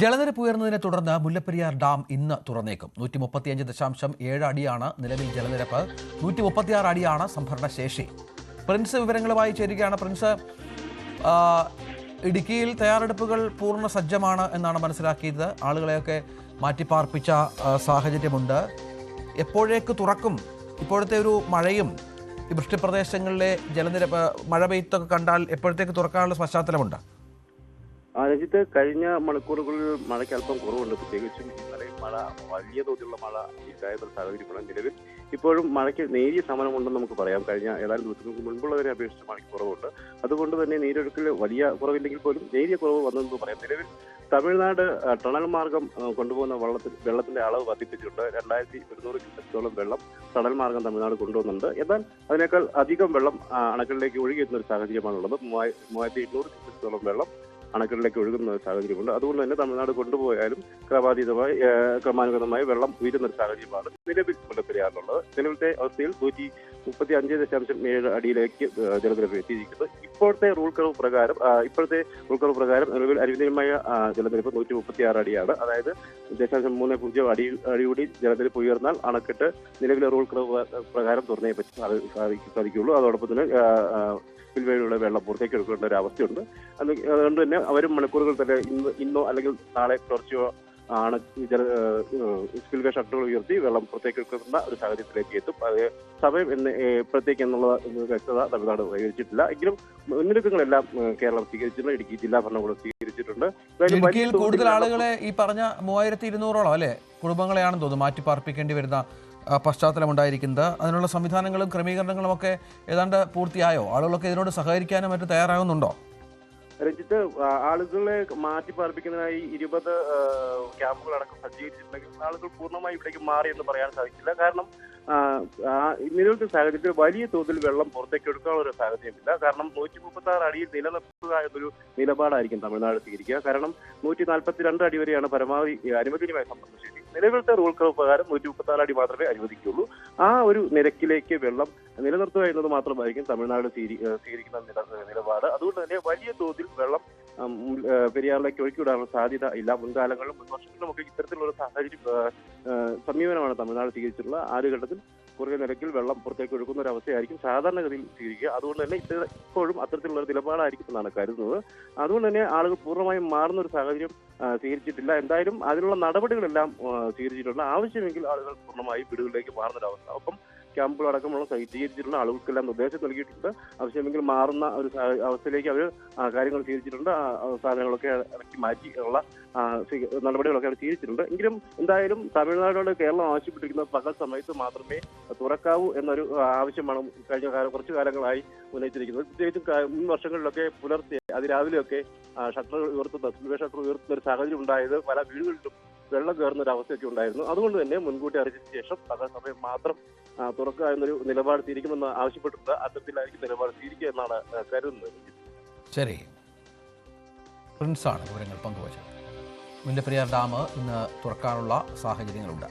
ജലനിരപ്പ് ഉയർന്നതിനെ തുടർന്ന് മുല്ലപ്പെരിയാർ ഡാം ഇന്ന് തുറന്നേക്കും. 135.7 അടിയാണ് നിലവിൽ ജലനിരപ്പ്. 136 അടിയാണ് സംഭരണ ശേഷി. പ്രിൻസ് വിവരങ്ങളുമായി ചേരുകയാണ്. പ്രിൻസ്, ഇടുക്കിയിൽ തയ്യാറെടുപ്പുകൾ പൂർണ്ണ സജ്ജമാണ് എന്നാണ് മനസ്സിലാക്കിയത്. ആളുകളെയൊക്കെ മാറ്റിപ്പാർപ്പിച്ച സാഹചര്യമുണ്ട്. എപ്പോഴേക്ക് തുറക്കും? ഇപ്പോഴത്തെ ഒരു മഴയും ഈ വൃഷ്ടിപ്രദേശങ്ങളിലെ ജലനിരപ്പ് മഴ പെയ്ത്തൊക്കെ കണ്ടാൽ എപ്പോഴത്തേക്ക് തുറക്കാനുള്ള പശ്ചാത്തലമുണ്ട്? രാജ്യത്ത് കഴിഞ്ഞ മണിക്കൂറുകളിൽ മഴയ്ക്ക് അല്പം കുറവുണ്ട്. പ്രത്യേകിച്ചും ഇന്നലെ മഴ വലിയ തോതിലുള്ള മഴ ഉണ്ടായ സാഹചര്യമാണ് നിലവിൽ. ഇപ്പോഴും മഴയ്ക്ക് നേരിയ ശമനമുണ്ടെന്ന് നമുക്ക് പറയാം. കഴിഞ്ഞ ഏതാനും ദിവസങ്ങൾക്ക് മുൻപുള്ളവരെ അപേക്ഷിച്ച് മഴയ്ക്ക് കുറവുണ്ട്. അതുകൊണ്ട് തന്നെ നീരൊഴുക്കിൽ വലിയ കുറവില്ലെങ്കിൽ പോലും നേരിയ കുറവ് വന്നെന്ന് പറയാം. നിലവിൽ തമിഴ്നാട് ടണൽ മാർഗം കൊണ്ടുപോകുന്ന വെള്ളത്തിന്റെ അളവ് വർദ്ധിപ്പിച്ചിട്ടുണ്ട്. 2100 ക്യൂസെക്സോളം വെള്ളം ടണൽ മാർഗം തമിഴ്നാട് കൊണ്ടുപോകുന്നുണ്ട്. എന്നാൽ അതിനേക്കാൾ അധികം വെള്ളം അണക്കെട്ടിലേക്ക് ഒഴുകിയെത്തുന്ന ഒരു സാഹചര്യമാണുള്ളത്. 3800 ക്യൂസെക്സോളം വെള്ളം അണക്കെട്ടിലേക്ക് ഒഴുകുന്ന ഒരു സാഹചര്യമുണ്ട്. അതുകൊണ്ട് തന്നെ തമിഴ്നാട് കൊണ്ടുപോയാലും ക്രമാനുഗതമായി വെള്ളം ഉയരുന്ന ഒരു സാഹചര്യമാണ് നിലവിൽ മുല്ലപ്പെരിയാറിലുള്ളത്. നിലവിലത്തെ അവസ്ഥയിൽ 135.7 അടിയിലേക്ക് ജലനിരപ്പ് എത്തിയിരിക്കുന്നത്. ഇപ്പോഴത്തെ റൂൾ കർവ് പ്രകാരം നിലവിൽ അനുവദനീയമായ ജലനിരപ്പ് 136 അടിയാണ്. അതായത് 0.30 അടി കൂടി ജലനിരപ്പ് ഉയർന്നാൽ അണക്കെട്ട് നിലവിലെ റൂൾ കർവ് പ്രകാരം തുറന്നേ സാധിക്കുകയുള്ളൂ. അതോടൊപ്പം തന്നെ പിൽവഴിയുള്ള വെള്ളം പുറത്തേക്ക് എടുക്കേണ്ട ഒരു അവസ്ഥയുണ്ട്. അതുകൊണ്ട് തന്നെ വരും മണിക്കൂറുകൾ തന്നെ ഇന്നോ അല്ലെങ്കിൽ നാളെ തുടർച്ചയോ ആണ് സ്പിൽവേ ഷട്ടറുകൾ ഉയർത്തി വെള്ളം പുറത്തേക്ക് എടുക്കുന്ന ഒരു സാഹചര്യത്തിലേക്ക് എത്തും. അത് സമയം എപ്പോഴത്തേക്ക് എന്നുള്ള വ്യക്തത തമിഴ്നാട് കൈവരിച്ചിട്ടില്ല. എങ്കിലും മുന്നൊരുക്കങ്ങളെല്ലാം കേരളം സ്വീകരിച്ചിട്ടുണ്ട്. ഇടുക്കി ജില്ലാ ഭരണകൂടം സ്വീകരിച്ചിട്ടുണ്ട്. ഇടുക്കിയിൽ കൂടുതൽ ആളുകളെ ഈ പറഞ്ഞ 3200ഓളം അല്ലെ കുടുംബങ്ങളെയാണെന്ന് തോന്നുന്നു മാറ്റി പാർപ്പിക്കേണ്ടി വരുന്ന പശ്ചാത്തലമുണ്ടായിരിക്കുന്നത്. അതിനുള്ള സംവിധാനങ്ങളും ക്രമീകരണങ്ങളും ഒക്കെ ഏതാണ്ട് പൂർത്തിയായോ? ആളുകളൊക്കെ ഇതിനോട് സഹകരിക്കാനും മറ്റും തയ്യാറാകുന്നുണ്ടോ? രഞ്ജിത്ത്, ആളുകളെ മാറ്റി പാർപ്പിക്കുന്നതിനായി 20 ക്യാമ്പുകളടക്കം സജ്ജീകരിച്ചിട്ടുണ്ടെങ്കിൽ ആളുകൾ പൂർണ്ണമായി ഇവിടേക്ക് മാറി എന്ന് പറയാൻ സാധിക്കില്ല. കാരണം നിലവിലത്തെ സാഹചര്യത്തിൽ വലിയ തോതിൽ വെള്ളം പുറത്തേക്ക് എടുക്കാനുള്ള ഒരു സാഹചര്യമില്ല. കാരണം 136 അടിയിൽ നിലനിർത്തുക എന്നൊരു നിലപാടായിരിക്കും തമിഴ്നാട് സ്വീകരിക്കുക. കാരണം 142 അടി വരെയാണ് പരമാവധി അനുവദനീയമായ സംഭരണ ശേഷി. നിലവിലത്തെ റൂൾ കർവ് പ്രകാരം 136 അടി മാത്രമേ അനുവദിക്കുകയുള്ളൂ. ആ ഒരു നിരക്കിലേക്ക് വെള്ളം നിലനിർത്തുക എന്നത് മാത്രമായിരിക്കും തമിഴ്നാട് സ്വീകരിക്കുന്ന നിലപാട്. അതുകൊണ്ട് തന്നെ വലിയ തോതിൽ വെള്ളം പെരിയാറിലേക്ക് ഒഴുക്കിവിടാനുള്ള സാധ്യത ഇല്ല. മുൻകാലങ്ങളിലും മുൻവർഷങ്ങളിലും ഒക്കെ ഇത്തരത്തിലുള്ള സമീപനമാണ് തമിഴ്നാട് സ്വീകരിച്ചിട്ടുള്ള. ആദ്യഘട്ടത്തിൽ കുറേ നിരക്കിൽ വെള്ളം പുറത്തേക്ക് ഒഴുക്കുന്ന ഒരു അവസ്ഥയായിരിക്കും സാധാരണഗതിയിൽ സ്വീകരിക്കുക. അതുകൊണ്ട് തന്നെ ഇപ്പോഴും അത്തരത്തിലുള്ള നിലപാടായിരിക്കും എന്നാണ് കരുതുന്നത്. അതുകൊണ്ട് തന്നെ ആളുകൾ പൂർണ്ണമായും മാറുന്ന ഒരു സാഹചര്യം സ്വീകരിച്ചിട്ടില്ല. എന്തായാലും അതിനുള്ള നടപടികളെല്ലാം സ്വീകരിച്ചിട്ടുണ്ട്. ആവശ്യമെങ്കിൽ ആളുകൾ പൂർണ്ണമായും വീടുകളിലേക്ക് മാറുന്നൊരവസ്ഥ. ഒപ്പം ക്യാമ്പുകളടക്കമുള്ള സജ്ജീകരിച്ചിട്ടുള്ള ആളുകൾക്കെല്ലാം നിർദ്ദേശം നൽകിയിട്ടുണ്ട്. ആവശ്യമെങ്കിൽ മാറുന്ന ഒരു അവസ്ഥയിലേക്ക് അവർ കാര്യങ്ങൾ സ്വീകരിച്ചിട്ടുണ്ട്. സാധനങ്ങളൊക്കെ ഇറക്കി മാറ്റിയുള്ള നടപടികളൊക്കെ അവർ സ്വീകരിച്ചിട്ടുണ്ട്. എങ്കിലും എന്തായാലും തമിഴ്നാടോട് കേരളം ആവശ്യപ്പെട്ടിരിക്കുന്ന പകൽ സമയത്ത് മാത്രമേ തുറക്കാവൂ എന്നൊരു ആവശ്യമാണ് കുറച്ചു കാലങ്ങളായി ഉന്നയിച്ചിരിക്കുന്നത്. പ്രത്യേകിച്ചും മുൻ വർഷങ്ങളിലൊക്കെ പുലർച്ചെ അതിരാവിലെയൊക്കെ ഷട്ടർ ഉയർത്തുന്ന ഒരു സാഹചര്യം ഉണ്ടായത് പല വീടുകളിലും വെള്ളം കയറുന്ന ഒരു അവസ്ഥയൊക്കെ ഉണ്ടായിരുന്നു. അതുകൊണ്ട് തന്നെ മുൻകൂട്ടി അറിയിച്ച ശേഷം പകൽ സമയം മാത്രം തുറക്കുക എന്നൊരു നിലപാട് സ്വീകരിക്കുമെന്ന് ആവശ്യപ്പെട്ടിട്ടുണ്ട്. അത്തരത്തിലായിരിക്കും നിലപാട് സ്വീകരിക്കുക എന്നാണ് കരുതുന്നത്. ശരി, പ്രിൻസാണ് വിവരങ്ങൾ പങ്കുവച്ചത്. മുല്ലപ്പെരിയാർ ഡാം ഇന്ന് തുറക്കാനുള്ള സാഹചര്യങ്ങളുണ്ട്.